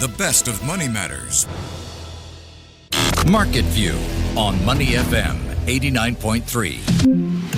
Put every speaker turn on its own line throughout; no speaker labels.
the best of Money Matters.
Market View on Money FM 89.3.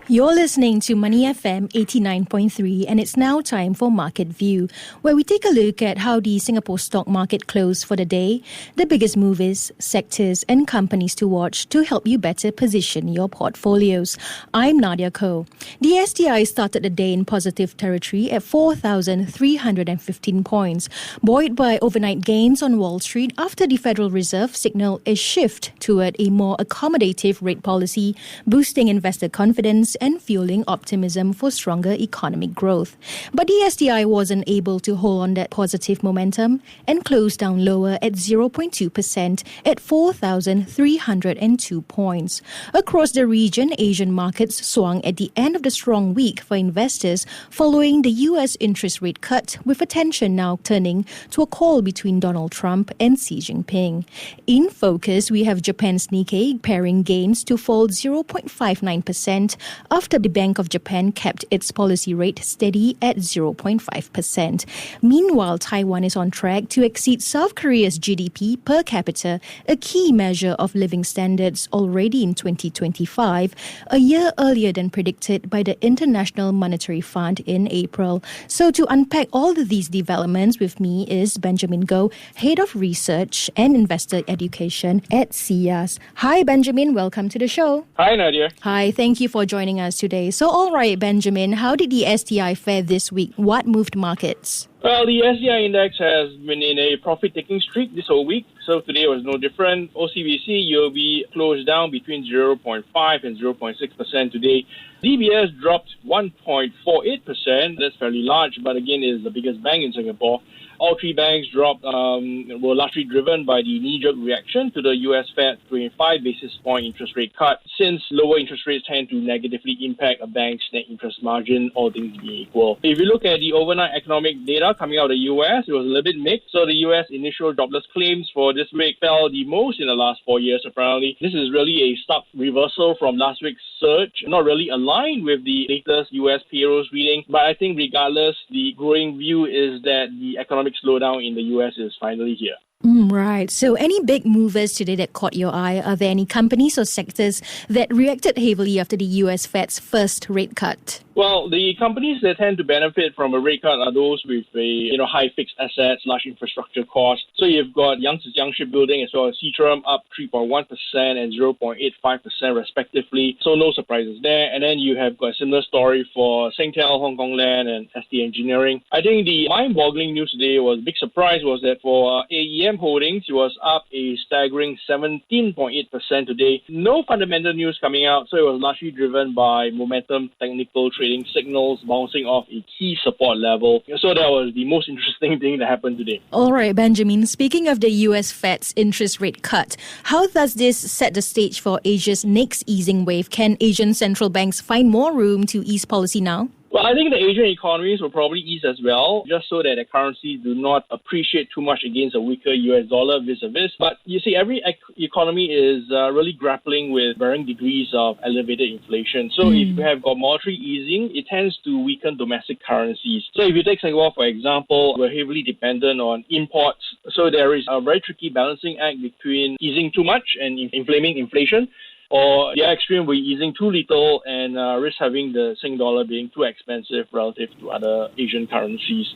You're listening to Money FM 89.3, and it's now time for Market View, where we take a look at how the Singapore stock market closed for the day, the biggest movers, sectors and companies to watch to help you better position your portfolios. I'm Nadiah Koh. The STI started the day in positive territory at 4,315 points, buoyed by overnight gains on Wall Street after the Federal Reserve signaled a shift toward a more accommodative rate policy, boosting investor confidence and fueling optimism for stronger economic growth. But the STI wasn't able to hold on that positive momentum and closed down lower at 0.2% at 4,302 points. Across the region, Asian markets swung at the end of the strong week for investors following the US interest rate cut, with attention now turning to a call between Donald Trump and Xi Jinping. In focus, we have Japan's Nikkei paring gains to fall 0.59%, after the Bank of Japan kept its policy rate steady at 0.5%. Meanwhile, Taiwan is on track to exceed South Korea's GDP per capita, a key measure of living standards, already in 2025, a year earlier than predicted by the International Monetary Fund in April. So to unpack all of these developments, with me is Benjamin Goh, Head of Research and Investor Education at SIAS. Hi, Benjamin. Welcome to the show.
Hi, Nadiah.
Hi, thank you for joining us today. So, all right, Benjamin, how did the STI fare this week? What moved markets?
Well, the SIA index has been in a profit-taking streak this whole week, so today was no different. OCBC, UOB closed down between 0.5 and 0.6% today. DBS dropped 1.48%. That's fairly large, but again, is the biggest bank in Singapore. All three banks dropped, were largely driven by the knee-jerk reaction to the US Fed 25 basis point interest rate cut, since lower interest rates tend to negatively impact a bank's net interest margin, all things being equal. If you look at the overnight economic data coming out of the US, it was a little bit mixed. So the US initial jobless claims for this week fell the most in the last 4 years, apparently. This is really a stark reversal from last week's surge, not really aligned with the latest US payrolls reading. But I think regardless, the growing view is that the economic slowdown in the US is finally here.
Right. So any big movers today that caught your eye? Are there any companies or sectors that reacted heavily after the US Fed's first rate cut?
Well, the companies that tend to benefit from a rate cut are those with high fixed assets, large infrastructure costs. So you've got Young Shipbuilding as well as Seatrium up 3.1% and 0.85% respectively. So no surprises there. And then you have got a similar story for Singtel, Hong Kong Land and ST Engineering. I think the mind-boggling news today was a big surprise was that for AEM Holdings, it was up a staggering 17.8% today. No fundamental news coming out, so it was largely driven by momentum, technical trading signals bouncing off a key support level. So that was the most interesting thing that happened today.
All right, Benjamin, speaking of the US Fed's interest rate cut, how does this set the stage for Asia's next easing wave? Can Asian central banks find more room to ease policy now?
Well, I think the Asian economies will probably ease as well, just so that the currencies do not appreciate too much against a weaker US dollar vis-a-vis. But you see, every economy is really grappling with varying degrees of elevated inflation. So if you have got monetary easing, it tends to weaken domestic currencies. So if you take Singapore, for example, we're heavily dependent on imports. So there is a very tricky balancing act between easing too much and inflaming inflation, or the extreme, we're easing too little and risk having the Sing dollar being too expensive relative to other Asian currencies.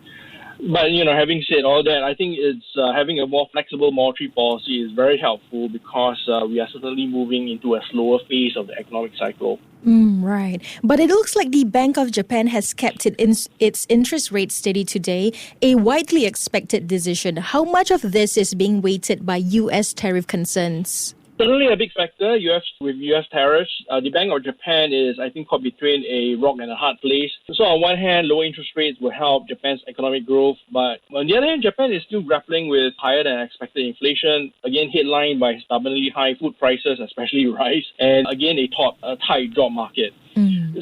But, having said all that, I think it's having a more flexible monetary policy is very helpful because we are certainly moving into a slower phase of the economic cycle.
Right. But it looks like the Bank of Japan has kept its interest rate steady today, a widely expected decision. How much of this is being weighted by U.S. tariff concerns?
Certainly a big factor with U.S. tariffs. The Bank of Japan is, I think, caught between a rock and a hard place. So on one hand, lower interest rates will help Japan's economic growth. But on the other hand, Japan is still grappling with higher than expected inflation, again headlined by stubbornly high food prices, especially rice, and again a tight job market.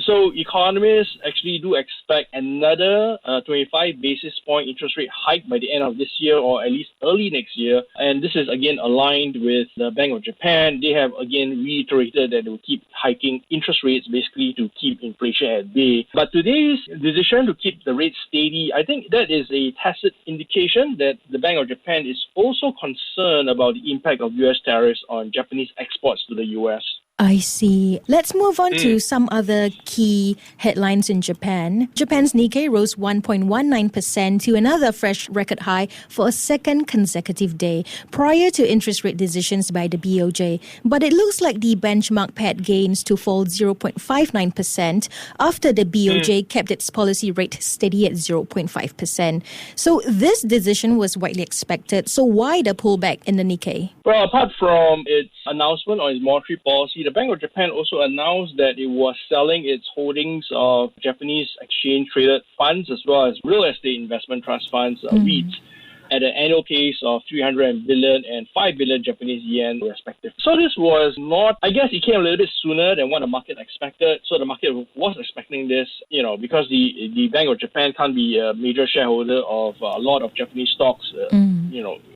So economists actually do expect another 25 basis point interest rate hike by the end of this year or at least early next year. And this is again aligned with the Bank of Japan Japan, they have again reiterated that they will keep hiking interest rates basically to keep inflation at bay. But today's decision to keep the rate steady, I think that is a tacit indication that the Bank of Japan is also concerned about the impact of U.S. tariffs on Japanese exports to the U.S.
I see. Let's move on to some other key headlines in Japan. Japan's Nikkei rose 1.19% to another fresh record high for a second consecutive day prior to interest rate decisions by the BOJ. But it looks like the benchmark pad gains to fall 0.59% after the BOJ kept its policy rate steady at 0.5%. So this decision was widely expected. So why the pullback in the Nikkei?
Well, apart from its announcement on its monetary policy, the Bank of Japan also announced that it was selling its holdings of Japanese exchange-traded funds as well as real estate investment trust funds, REITs, at an annual pace of 300 billion and 5 billion Japanese yen respectively. So this was not, I guess it came a little bit sooner than what the market expected. So the market was expecting this, because the Bank of Japan can't be a major shareholder of a lot of Japanese stocks,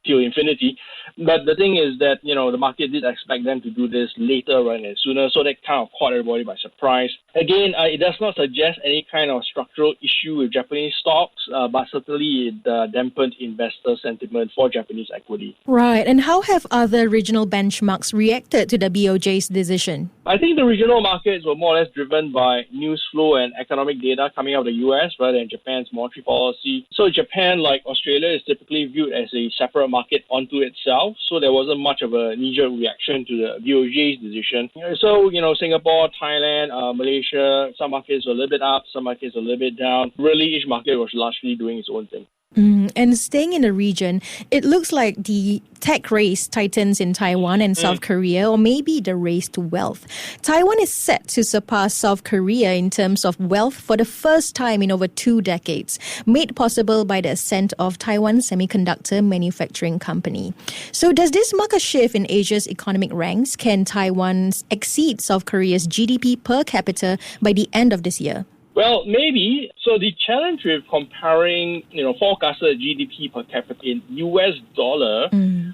till infinity. But the thing is that, the market did expect them to do this later rather than sooner. So that kind of caught everybody by surprise. Again, it does not suggest any kind of structural issue with Japanese stocks, but certainly it dampened investor sentiment for Japanese equity.
Right. And how have other regional benchmarks reacted to the BOJ's decision?
I think the regional markets were more or less driven by news flow and economic data coming out of the US rather than Japan's monetary policy. So Japan, like Australia, is typically viewed as a separate market unto itself. So there wasn't much of a knee-jerk reaction to the BOJ's decision. So, Singapore, Thailand, Malaysia, some markets were a little bit up, some markets a little bit down. Really, each market was largely doing its own thing.
And staying in the region, it looks like the tech race tightens in Taiwan and South Korea, or maybe the race to wealth. Taiwan is set to surpass South Korea in terms of wealth for the first time in over 2 decades, made possible by the ascent of Taiwan Semiconductor Manufacturing Company. So does this mark a shift in Asia's economic ranks? Can Taiwan exceed South Korea's GDP per capita by the end of this year?
Well, maybe. So the challenge with comparing, forecasted GDP per capita in US dollar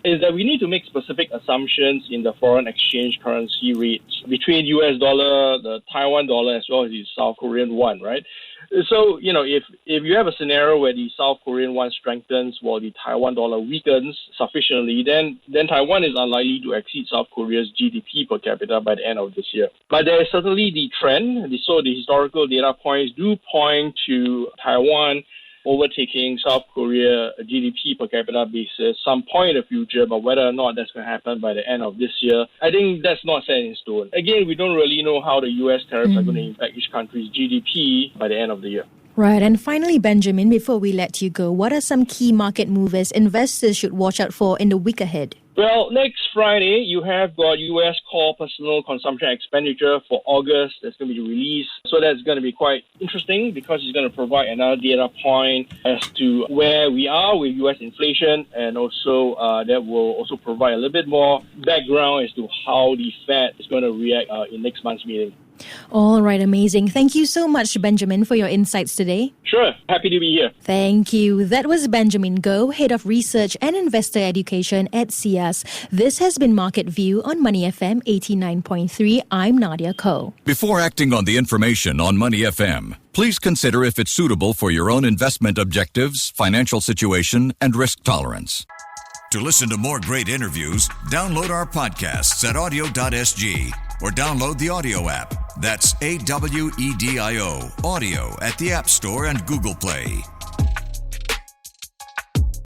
is that we need to make specific assumptions in the foreign exchange currency rates between US dollar, the Taiwan dollar, as well as the South Korean won, right? So, if you have a scenario where the South Korean won strengthens while the Taiwan dollar weakens sufficiently, then Taiwan is unlikely to exceed South Korea's GDP per capita by the end of this year. But there is certainly the trend. So the historical data points do point to Taiwan overtaking South Korea GDP per capita basis some point in the future, but whether or not that's going to happen by the end of this year, I think that's not set in stone. Again, we don't really know how the US tariffs are going to impact each country's GDP by the end of the year.
Right. And finally, Benjamin, before we let you go, what are some key market movers investors should watch out for in the week ahead?
Well, next Friday, you have got U.S. core personal consumption expenditure for August that's going to be released. So that's going to be quite interesting because it's going to provide another data point as to where we are with U.S. inflation, and also that will also provide a little bit more background as to how the Fed is going to react in next month's meeting.
All right, amazing. Thank you so much, Benjamin, for your insights today.
Sure. Happy to be here.
Thank you. That was Benjamin Goh, Head of Research and Investor Education at SIAS. This has been Market View on Money FM 89.3. I'm Nadiah Koh.
Before acting on the information on Money FM, please consider if it's suitable for your own investment objectives, financial situation, and risk tolerance.
To listen to more great interviews, download our podcasts at audio.sg or download the audio app. That's AWEDIO, audio at the App Store and Google Play.